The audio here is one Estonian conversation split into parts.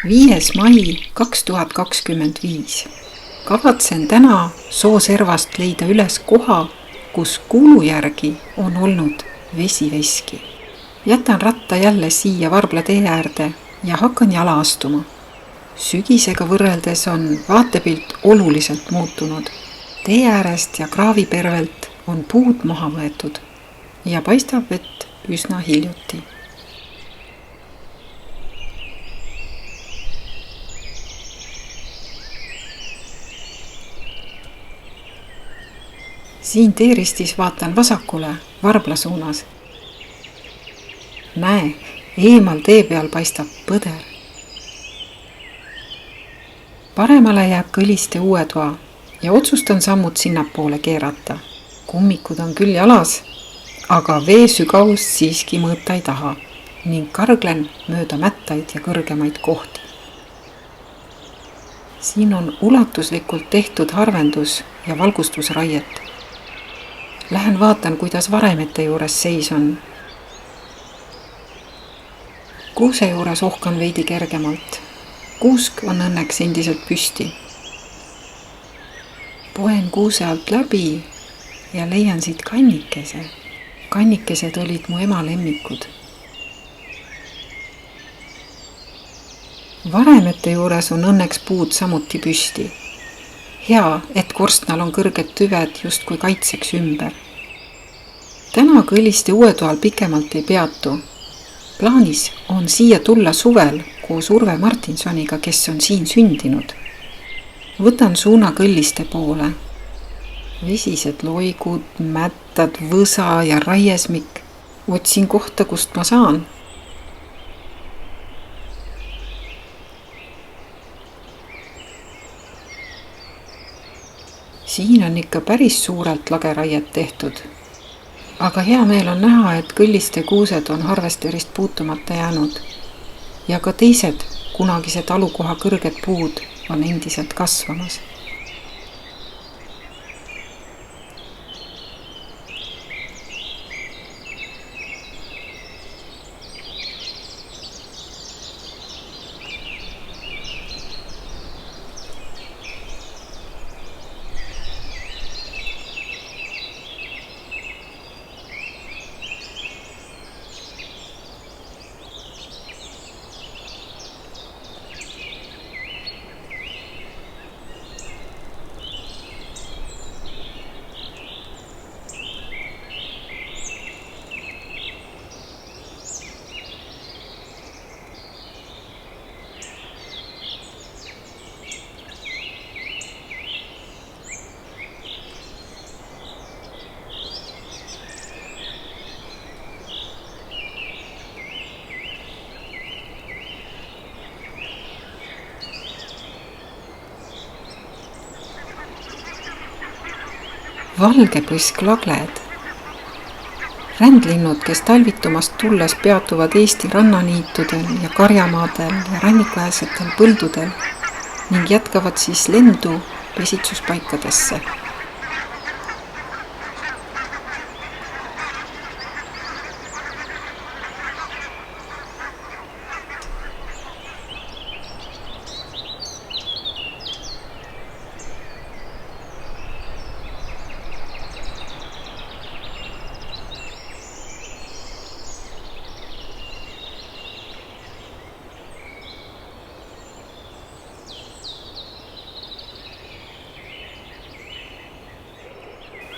5. mai 2025. Kavatsen täna sooservast leida üles koha, kus kuulu järgi on olnud vesiveski. Jätan ratta jälle siia Varbla tee äärde ja hakkan jala astuma. Sügisega võrreldes on vaatepilt oluliselt muutunud. Tee äärest ja kraavipervelt on puud maha võetud ja paistab, et üsna hiljuti. Siin teeristis vaatan vasakule, Varbla suunas. Näe, eemal tee peal paistab põder. Paremale jääb Kõliste uue toa ja otsustan sammud sinnapoole keerata. Kummikud on küll jalas, aga vee sügavust siiski mõõta ei taha ning karglen mööda mättaid ja kõrgemaid kohti. Siin on ulatuslikult tehtud harvendus ja valgustusraiet. Lähen vaatan, kuidas varemete juures seis on. Kuuse juures ohkan veidi kergemalt. Kuusk on õnneks endiselt püsti. Poen kuuse alt läbi ja leian siit kannikese. Kannikesed olid mu ema lemmikud. Varemete juures on õnneks puud samuti püsti. Hea, et korstnal on kõrged tüved justkui kaitseks ümber. Täna Kõliste uuetoal pikemalt ei peatu. Plaanis on siia tulla suvel koos Urve Martinsoniga, kes on siin sündinud. Võtan suuna Kõlliste poole. Vesised loigud, mättad, võsa ja raiesmik. Otsin kohta, kust ma saan. Siin on ikka päris suurelt lageraiet tehtud. Aga hea meel on näha, et Kõlliste kuused on harvesterist puutumata jäänud. Ja ka teised kunagise talukoha kõrged puud on endiselt kasvamas. Valgepõsklagled. Rändlinnud, kes talvitumast tulles peatuvad Eesti rannaniitudel ja karjamaadel ja rannikuäärsetel põldudel ning jätkavad siis lendu pesitsuspaikadesse.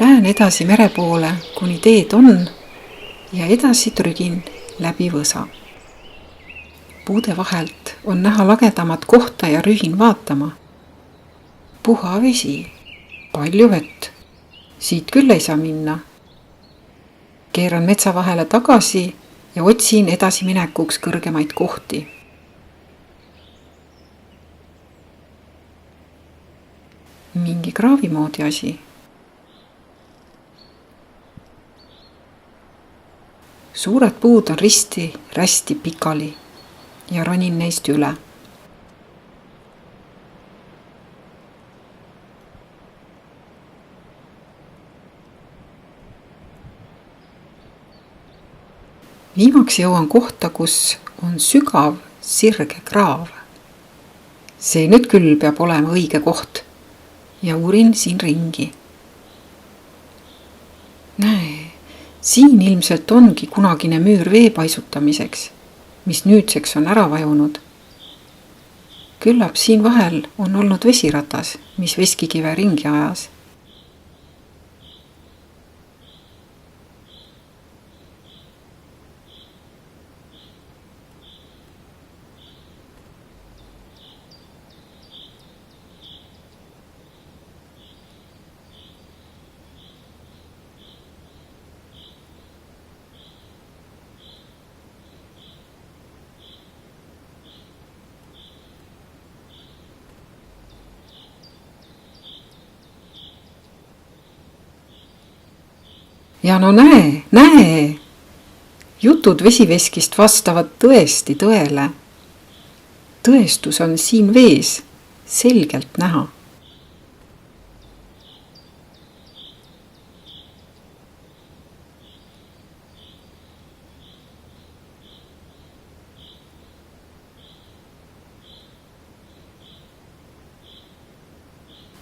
Lähen edasi mere poole, kuni teed on ja edasi trügin läbi võsa. Puude vahelt on näha lagedamat kohta ja rühin vaatama. Puha vesi, palju vett, siit küll ei saa minna. Keeran metsa vahele tagasi ja otsin edasi minekuks kõrgemaid kohti. Mingi kraavimoodi asi. Suured puud on risti pikali ja ronin neist üle. Viimaks jõuan kohta, kus on sügav, sirge kraav. see nüüd küll peab olema õige koht ja uurin siin ringi. Näe, siin ilmselt ongi kunagine müür vee paisutamiseks, mis nüüdseks on ära vajunud. Küllap siin vahel on olnud vesiratas, mis veskikive ringi ajas. Ja no näe! Jutud vesiveskist vastavad tõesti tõele. Tõestus on siin vees selgelt näha.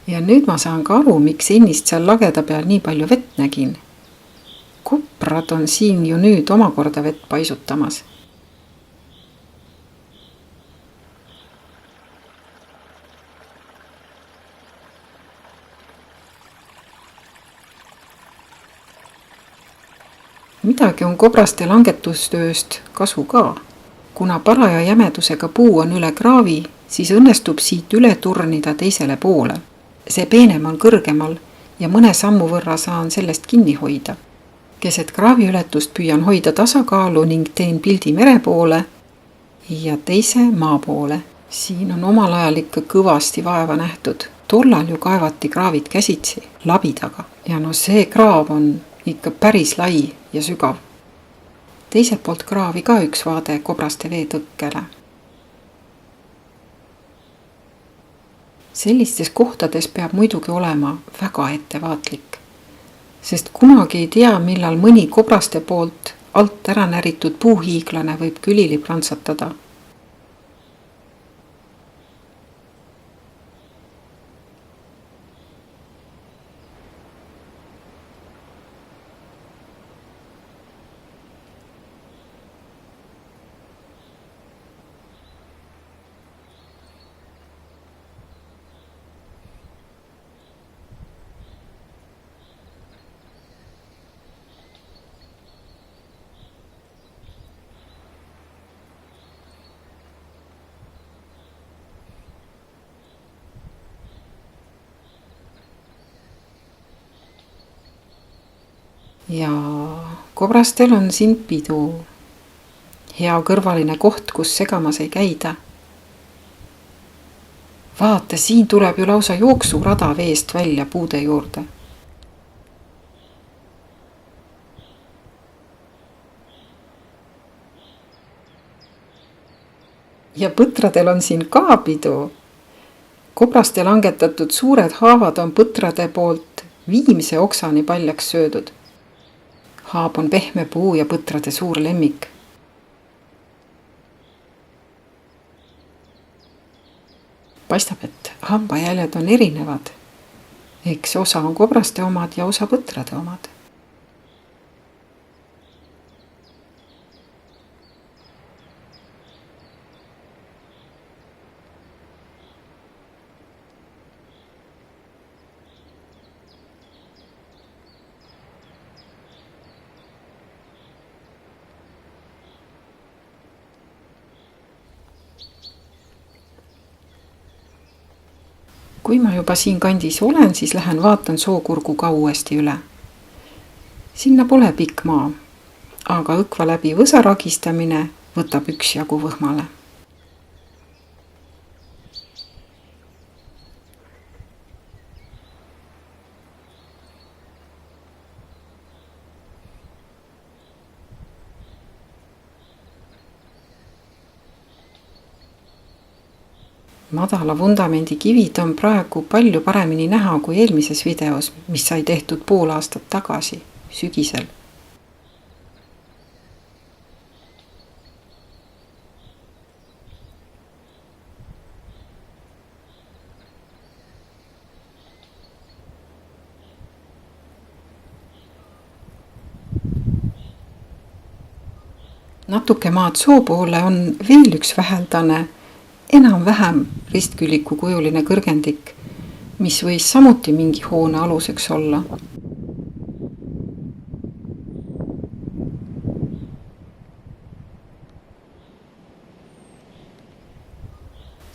Ja nüüd ma saan ka aru, miks ennist seal lageda peal nii palju vett nägin. Koprad on siin ju nüüd omakorda vett paisutamas. Midagi on kobraste langetustööst kasu ka. Kuna paraja jämedusega puu on üle kraavi, siis õnnestub siit üle turnida teisele poole. See peenem on kõrgemal ja mõne sammu võrra saan sellest kinni hoida. Keset kraaviületust püüan hoida tasakaalu ning teen pildi mere poole ja teise maa poole. Siin on omal ajal ikka kõvasti vaeva nähtud. Tollal ju kaevati kraavid käsitsi labidaga. Ja no see kraav on ikka päris lai ja sügav. Teiselt poolt kraavi ka üks vaade kobraste veetõkkele. Sellistes kohtades peab muidugi olema väga ettevaatlik. Sest kunagi ei tea, millal mõni kobraste poolt alt ära näritud puuhiiglane võib külili plantsatada. Ja kobrastel on siin pidu. Hea kõrvaline koht, kus segamas ei käida. Vaata, siin tuleb ju lausa jooksurada veest välja puude juurde. Ja põtradel on siin ka pidu. Kobraste langetatud suured haavad on põtrade poolt viimse oksani paljaks söödud. Haab on pehme puu ja põtrade suur lemmik. Paistab, et hambajäljed on erinevad. Eks osa on kobraste omad ja osa põtrade omad. Kui ma juba siin kandis olen, siis lähen vaatan sookurgu ka uuesti üle. Sinna pole pikk maa, aga õkva läbi võsa ragistamine võtab üksjagu võhmale. Madala vundamendi kivid on praegu palju paremini näha kui eelmises videos, mis sai tehtud pool aastat tagasi, sügisel. Natuke maad soo poole on veel üks väheldane, enam-vähem ristkülliku kujuline kõrgendik, mis võis samuti mingi hoone aluseks olla.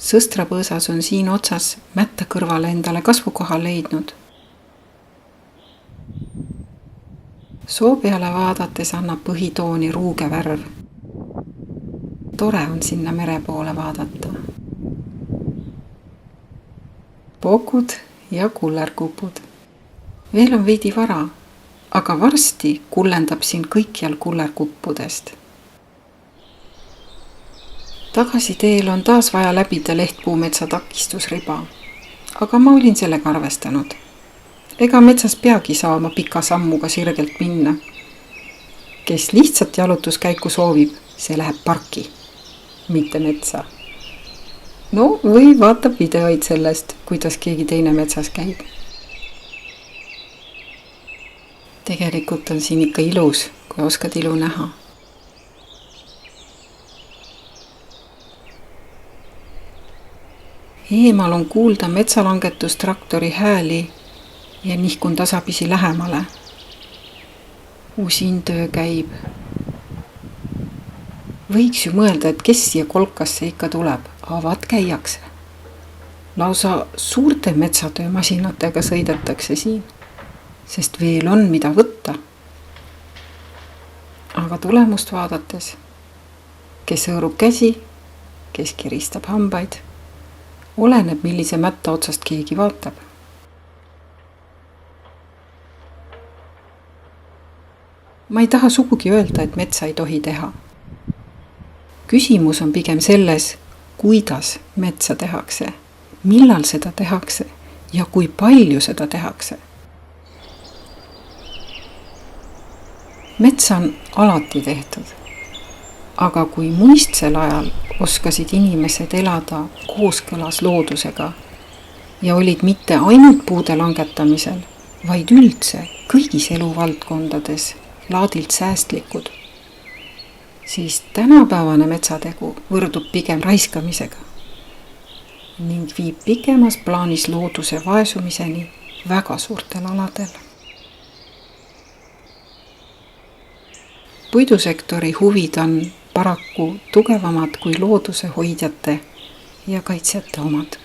Sõstrapõõsas on siin otsas mätta kõrvale endale kasvukoha leidnud. Soo peale vaadates annab põhitooni ruuge värv. Tore on sinna mere poole vaadata. Pokud ja kullerkupud. Veel on veidi vara, aga varsti kullendab siin kõikjal kullerkuppudest. Tagasiteel on taas vaja läbida Lehtpuumetsa takistusriba, aga ma olin sellega arvestanud. Ega metsas peagi saama pika sammuga sirgelt minna. Kes lihtsalt jalutuskäiku soovib, see läheb parki, mitte metsa. No või vaatab videoid sellest, kuidas keegi teine metsas käib. Tegelikult on siin ikka ilus, kui oskad ilu näha. Eemal on kuulda metsalangetustraktori hääli ja nihkun tasapisi lähemale. Usin töö käib. Võiks ju mõelda, et kes siia kolkasse ikka tuleb, avad käiakse. Lausa suurte metsatöömasinatega sõidetakse siin, sest veel on mida võtta. Aga tulemust vaadates, kes hõõrub käsi, kes kiristab hambaid, oleneb, millise mätta otsast keegi vaatab. Ma ei taha sugugi öelda, et metsa ei tohi teha. Küsimus on pigem selles, kuidas metsa tehakse, millal seda tehakse ja kui palju seda tehakse. Metsa on alati tehtud, aga kui muistsel ajal oskasid inimesed elada kooskõlas loodusega ja olid mitte ainult puude langetamisel, vaid üldse kõigis eluvaldkondades laadilt säästlikud, siis tänapäevane metsategu võrdub pigem raiskamisega ning viib pikemas plaanis looduse vaesumiseni väga suurtel aladel. Puidusektori huvid on paraku tugevamad kui looduse hoidjate ja kaitsjate omad.